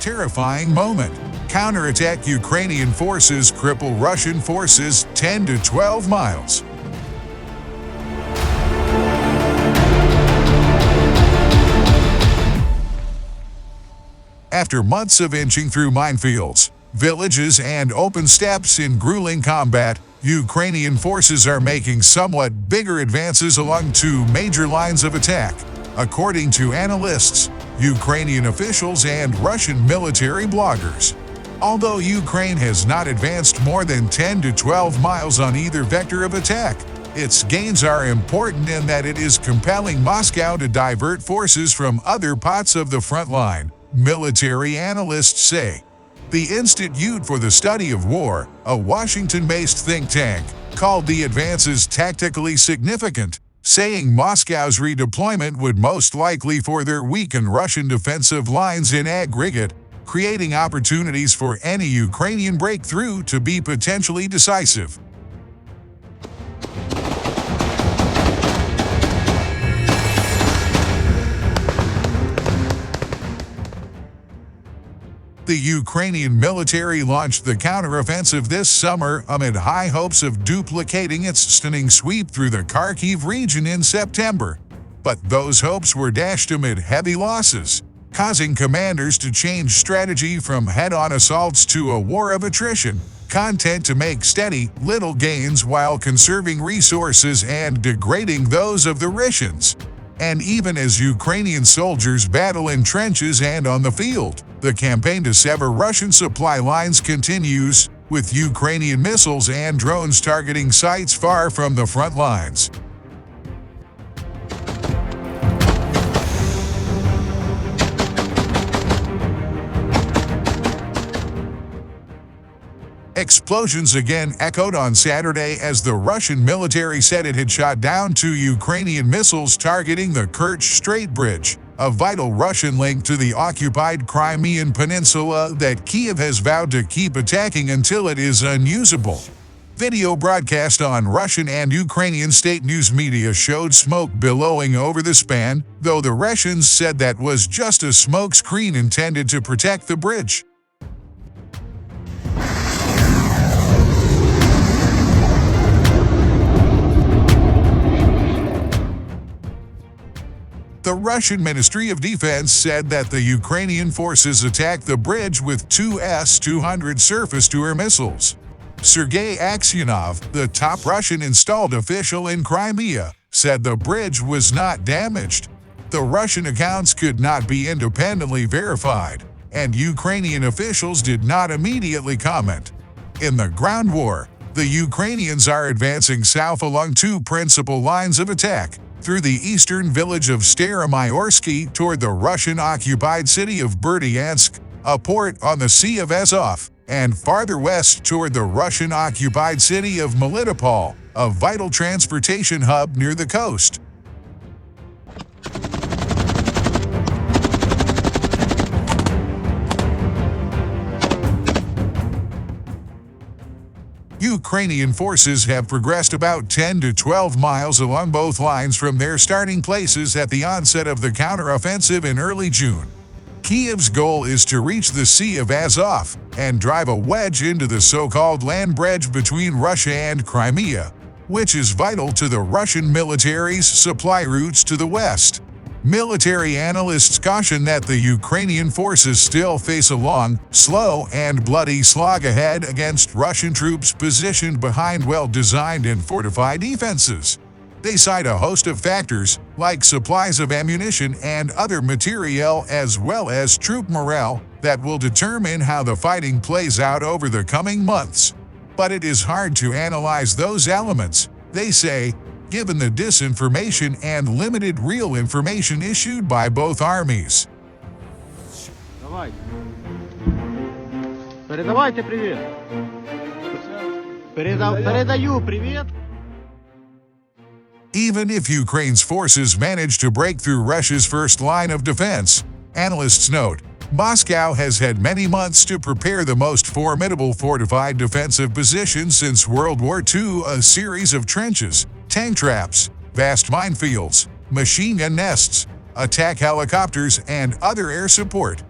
terrifying moment. Counterattack Ukrainian forces cripple Russian forces 10 to 12 miles. After months of inching through minefields, villages, and open steppes in grueling combat, Ukrainian forces are making somewhat bigger advances along two major lines of attack, according to analysts, Ukrainian officials, and Russian military bloggers. Although Ukraine has not advanced more than 10 to 12 miles on either vector of attack, its gains are important in that it is compelling Moscow to divert forces from other parts of the front line, military analysts say. The Institute for the Study of War, a Washington-based think tank, called the advances tactically significant, saying Moscow's redeployment would most likely further weaken Russian defensive lines in aggregate, creating opportunities for any Ukrainian breakthrough to be potentially decisive. The Ukrainian military launched the counteroffensive this summer amid high hopes of duplicating its stunning sweep through the Kharkiv region in September. But those hopes were dashed amid heavy losses, causing commanders to change strategy from head-on assaults to a war of attrition, content to make steady, little gains while conserving resources and degrading those of the Russians. And even as Ukrainian soldiers battle in trenches and on the field, the campaign to sever Russian supply lines continues, with Ukrainian missiles and drones targeting sites far from the front lines. Explosions again echoed on Saturday as the Russian military said it had shot down two Ukrainian missiles targeting the Kerch Strait Bridge, a vital Russian link to the occupied Crimean Peninsula that Kyiv has vowed to keep attacking until it is unusable. Video broadcast on Russian and Ukrainian state news media showed smoke billowing over the span, though the Russians said that was just a smoke screen intended to protect the bridge. The Russian Ministry of Defense said that the Ukrainian forces attacked the bridge with two S-200 surface-to-air missiles. Sergei Aksyonov, the top Russian-installed official in Crimea, said the bridge was not damaged. The Russian accounts could not be independently verified, and Ukrainian officials did not immediately comment. In the ground war, the Ukrainians are advancing south along two principal lines of attack, through the eastern village of Staromyorsky toward the Russian-occupied city of Berdyansk, a port on the Sea of Azov, and farther west toward the Russian-occupied city of Melitopol, a vital transportation hub near the coast. Ukrainian forces have progressed about 10 to 12 miles along both lines from their starting places at the onset of the counteroffensive in early June. Kyiv's goal is to reach the Sea of Azov and drive a wedge into the so-called land bridge between Russia and Crimea, which is vital to the Russian military's supply routes to the west. Military analysts caution that the Ukrainian forces still face a long, slow, and bloody slog ahead against Russian troops positioned behind well-designed and fortified defenses. They cite a host of factors, like supplies of ammunition and other materiel as well as troop morale, that will determine how the fighting plays out over the coming months. But it is hard to analyze those elements, they say, given the disinformation and limited real information issued by both armies. Передавайте привет. Передаю привет. Even if Ukraine's forces manage to break through Russia's first line of defense, analysts note, Moscow has had many months to prepare the most formidable fortified defensive position since World War II, a series of trenches, tank traps, vast minefields, machine gun nests, attack helicopters, and other air support.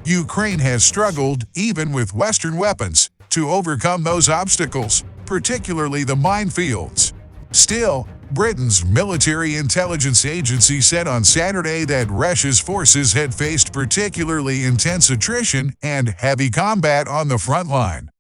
Ukraine has struggled, even with Western weapons, to overcome those obstacles, particularly the minefields. Still, Britain's military intelligence agency said on Saturday that Russia's forces had faced particularly intense attrition and heavy combat on the front line.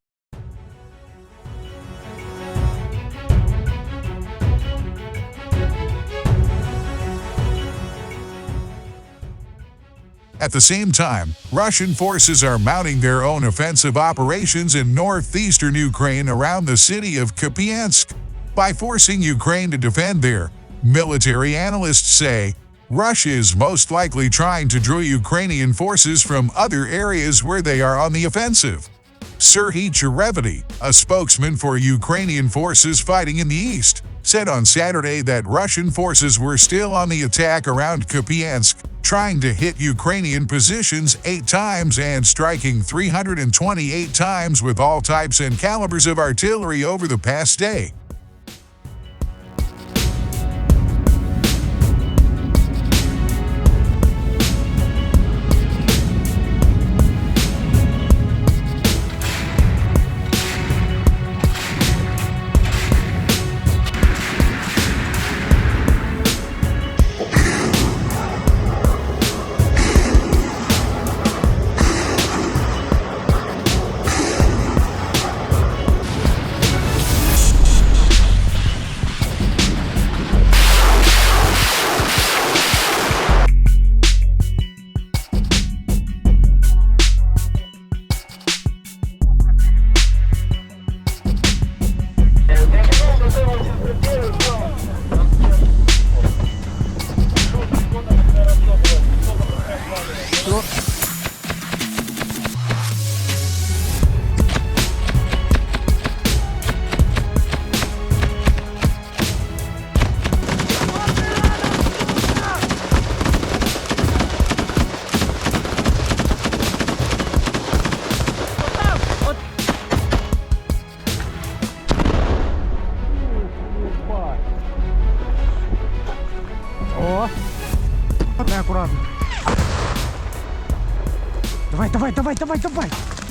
At the same time, Russian forces are mounting their own offensive operations in northeastern Ukraine around the city of Kupiansk. By forcing Ukraine to defend there, military analysts say, Russia is most likely trying to draw Ukrainian forces from other areas where they are on the offensive. Serhiy Cherevity, a spokesman for Ukrainian forces fighting in the east, said on Saturday that Russian forces were still on the attack around Kupiansk, trying to hit Ukrainian positions 8 times and striking 328 times with all types and calibers of artillery over the past day. О! Аккуратно. Давай, давай, давай, давай, давай!